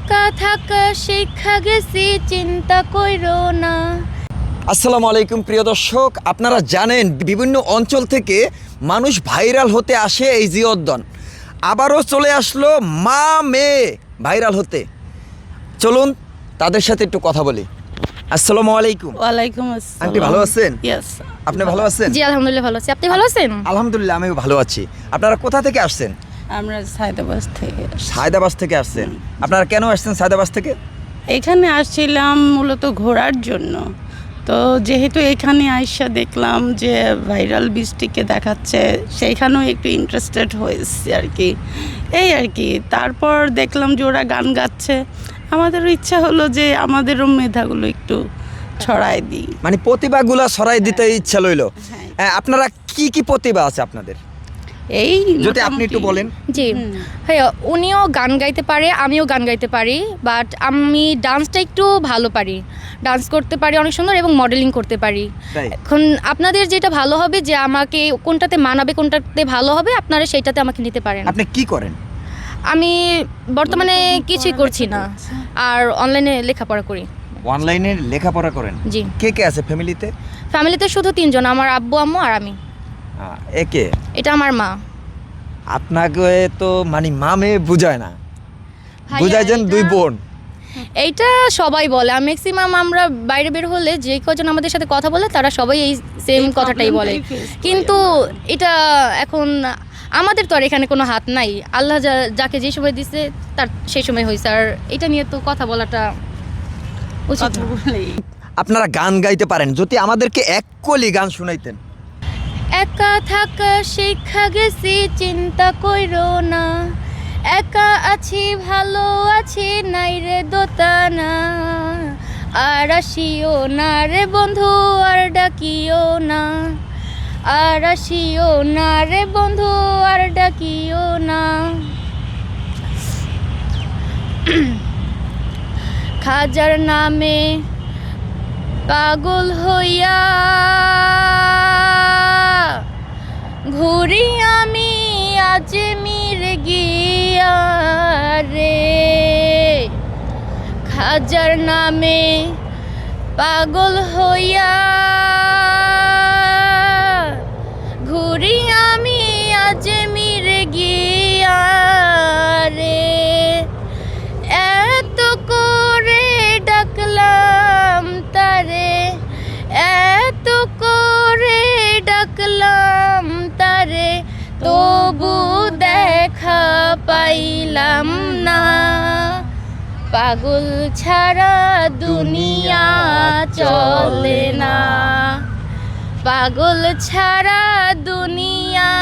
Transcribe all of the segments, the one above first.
একা থাকা শিক্ষা গেছি, চিন্তা কইরো না। আসসালামু আলাইকুম প্রিয় দর্শক, আপনারা জানেন বিভিন্ন অঞ্চল থেকে মানুষ ভাইরাল হতে আসে এই জিওদ্দন। আবারও চলে আসলো মা মেয়ে ভাইরাল হতে। চলুন তাদের সাথে একটু কথা বলি। আসসালামু আলাইকুম। ওয়ালাইকুম আসসালাম। আন্টি ভালো আছেন? ইয়েস। আপনি ভালো আছেন? জি আলহামদুলিল্লাহ ভালো আছি, আপনি ভালো আছেন? আলহামদুলিল্লাহ আমিও ভালো আছি। আপনারা কোথা থেকে আসছেন? আমরা সায়দাবাদ থেকে সায়দাবাদ থেকে আসছেন। আপনারা কেন আসছেন সায়দাবাদ থেকে? এখানে আসছিলাম মূলত ঘোরার জন্য। তো যেহেতু এখানে আইসা দেখলাম যে ভাইরাল বৃষ্টিকে দেখাচ্ছে, সেইখানেও একটু ইন্টারেস্টেড হয়েছি আর কি, এই আর কি। তারপর দেখলাম যে ওরা গান গাচ্ছে, আমাদেরও ইচ্ছা হলো যে আমাদেরও মেধাগুলো একটু ছড়াই দিই। মানে প্রতিভাগুলা ছড়াই দিতে ইচ্ছা লইলো। হ্যাঁ। আপনারা কি কি প্রতিভা আছে আপনাদের? এই যদি আপনি একটু বলেন। জি ভাইয়া, উনিও গান গাইতে পারে, আমিও গান গাইতে পারি, বাট আমি ডান্সটা একটু ভালো পারি, ডান্স করতে পারি অনেক সুন্দর, এবং মডেলিং করতে পারি। তাই? এখন আপনাদের যেটা ভালো হবে, যে আমাকে কোনটাতে মানাবে, কোনটাতে ভালো হবে, আপনারা সেইটাতে আমাকে নিতে পারেন। আপনি কি করেন? আমি বর্তমানে কিছুই করছি না, আর অনলাইনে লেখাপড়া করি। অনলাইনে লেখাপড়া করেন? জি। কে কে আছে ফ্যামিলিতে? ফ্যামিলিতে শুধু 3 জন, আমার আব্বু আম্মু আর আমি। একে এটা আমার মা। আপনাকে তো মানে মামে বুঝায় না, ভাইয়া, বুঝায় যেন এটা- দুই বোন। এইটা সবাই বলে, ম্যাক্সিমাম আমরা বাইরে বের হলে যে কজন আমাদের সাথে কথা বলে তারা সবাই এই সেম এই কথাটাই বলে। problemটাই face করি কিন্তু এটা এখন আমাদের তো আর এখানে কোনো হাত নাই, আল্লাহ যাকে যে সময় দিছে তার সেই সময় হয়েছে, আর এটা নিয়ে তো কথা বলাটা উচিত কথা না। বলেই আপনারা গান গাইতে পারেন, যদি আমাদেরকে এক কলি গান শুনাইতেন। একা থাকা শিক্ষা গেছি, চিন্তা কইরো না। একা আছি ভালো আছি, নাই রে দোতানা। আর আসিও না রে বন্ধু, আর ডাকিও না। আর আসিও না রে বন্ধু, আর ডাকিও না। খাজার নামে পাগল হইয়া ঘুরি আমি আজমির গিয়া রে। খাজার নামে পাগল হইয়া ঘুরি আমি আজমির গিয়া রে। এত করে ডাকলাম তারে, এত করে ডাকলাম তারে, তবু দেখা পাইলাম না। পাগল ছাড়া দুনিয়া চলে না, পাগল ছাড়া দুনিয়া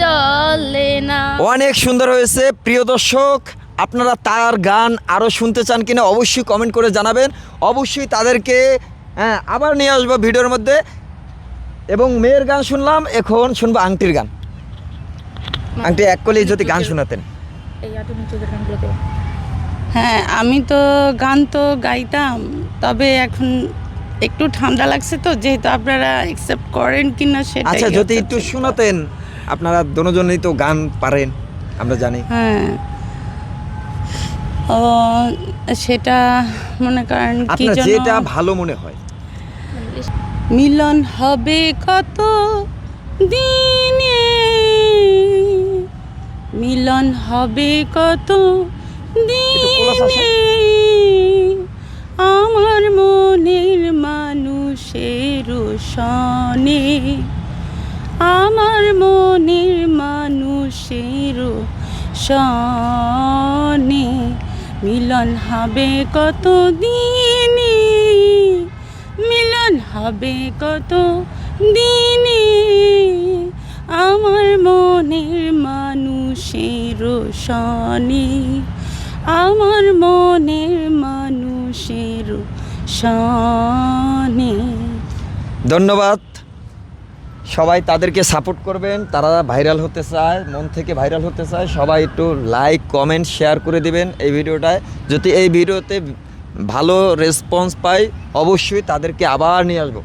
চলে না। অনেক সুন্দর হয়েছে প্রিয় দর্শক। আপনারা তার গান আরও শুনতে চান কিনা অবশ্যই কমেন্ট করে জানাবেন। অবশ্যই তাদেরকে আবার নিয়ে আসবো ভিডিওর মধ্যে। এবং মেয়ের গান শুনলাম, এখন শুনবো আংটির গান। আংটি এক কলি যদি গান শোনাতেন। এই আধুনিক যুগের গানগুলো দেবো। হ্যাঁ, আমি তো গান তো গাইতাম, তবে এখন একটু ঠান্ডা লাগছে, তো যেহেতু আপনারা অ্যাকসেপ্ট করেন কিনা সেটা। আচ্ছা, যদি একটু শোনাতেন। আপনারা দুজনেই তো গান পারেন, আমরা জানি। হ্যাঁ, ও সেটা মনে করেন কি আপনার যেন, যেটা ভালো মনে হয়। মিলন হবে কত দিনে, মিলন হবে কত দিনে, আমার মনের মানুষের সনে, আমার মনের মানুষের সনে, মিলন হবে কত দিনে, মিলন হবে কত দিনে, আমার মনের মানুষের সনে, আমার মনের মানুষের সনে। ধন্যবাদ। সবাই তাদেরকে সাপোর্ট করবেন, তারা ভাইরাল হতে চায়, মন থেকে ভাইরাল হতে চায়। সবাই একটু লাইক কমেন্ট শেয়ার করে দিবেন এই ভিডিওটায়। যদি এই ভিডিওতে ভালো রেসপন্স পাই, অবশ্যই তাদেরকে আবার নিয়ে আসবো।